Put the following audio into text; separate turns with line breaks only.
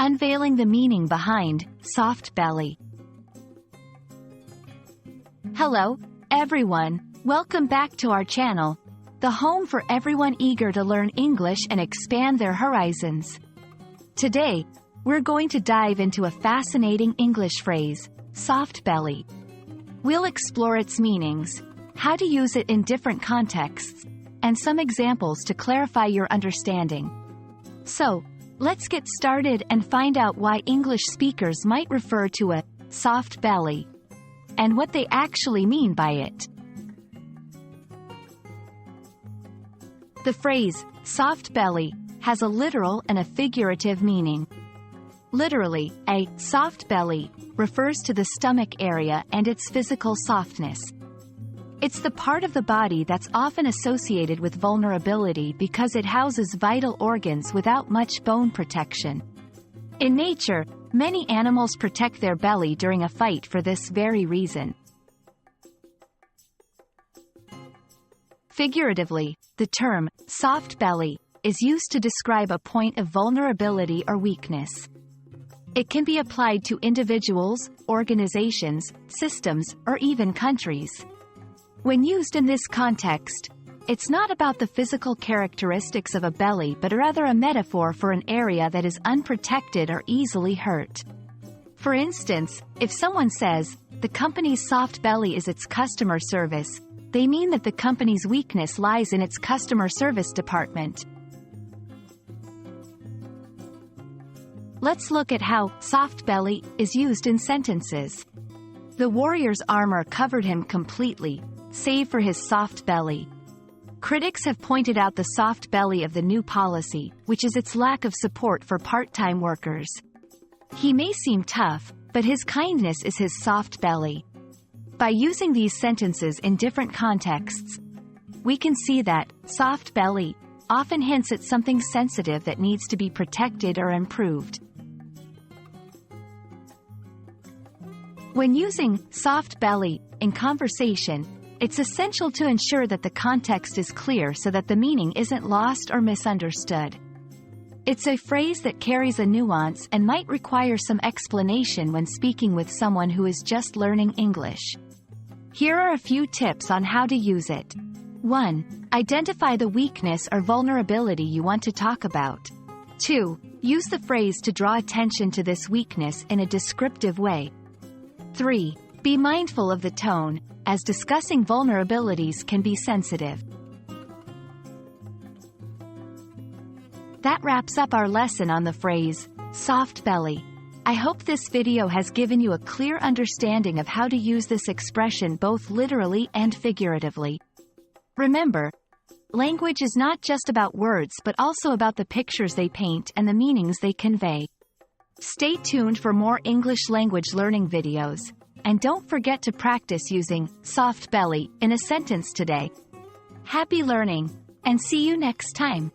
Unveiling the meaning behind soft belly. Hello, everyone. Welcome back to our channel, the home for everyone eager to learn English and expand their horizons. Today, we're going to dive into a fascinating English phrase, soft belly. We'll explore its meanings, how to use it in different contexts, and some examples to clarify your understanding. So, let's get started and find out why English speakers might refer to a soft belly, and what they actually mean by it. The phrase, soft belly, has a literal and a figurative meaning. Literally, a soft belly refers to the stomach area and its physical softness. It's the part of the body that's often associated with vulnerability because it houses vital organs without much bone protection. In nature, many animals protect their belly during a fight for this very reason. Figuratively, the term soft belly is used to describe a point of vulnerability or weakness. It can be applied to individuals, organizations, systems, or even countries. When used in this context, it's not about the physical characteristics of a belly but rather a metaphor for an area that is unprotected or easily hurt. For instance, if someone says, "The company's soft belly is its customer service," they mean that the company's weakness lies in its customer service department. Let's look at how soft belly is used in sentences. The warrior's armor covered him completely, save for his soft belly. Critics have pointed out the soft belly of the new policy, which is its lack of support for part-time workers. He may seem tough, but his kindness is his soft belly. By using these sentences in different contexts, we can see that soft belly often hints at something sensitive that needs to be protected or improved. When using soft belly in conversation, it's essential to ensure that the context is clear so that the meaning isn't lost or misunderstood. It's a phrase that carries a nuance and might require some explanation when speaking with someone who is just learning English. Here are a few tips on how to use it. 1. Identify the weakness or vulnerability you want to talk about. 2. Use the phrase to draw attention to this weakness in a descriptive way. 3. Be mindful of the tone, as discussing vulnerabilities can be sensitive. That wraps up our lesson on the phrase, soft belly. I hope this video has given you a clear understanding of how to use this expression both literally and figuratively. Remember, language is not just about words but also about the pictures they paint and the meanings they convey. Stay tuned for more English language learning videos, and don't forget to practice using soft belly in a sentence today. Happy learning, and see you next time.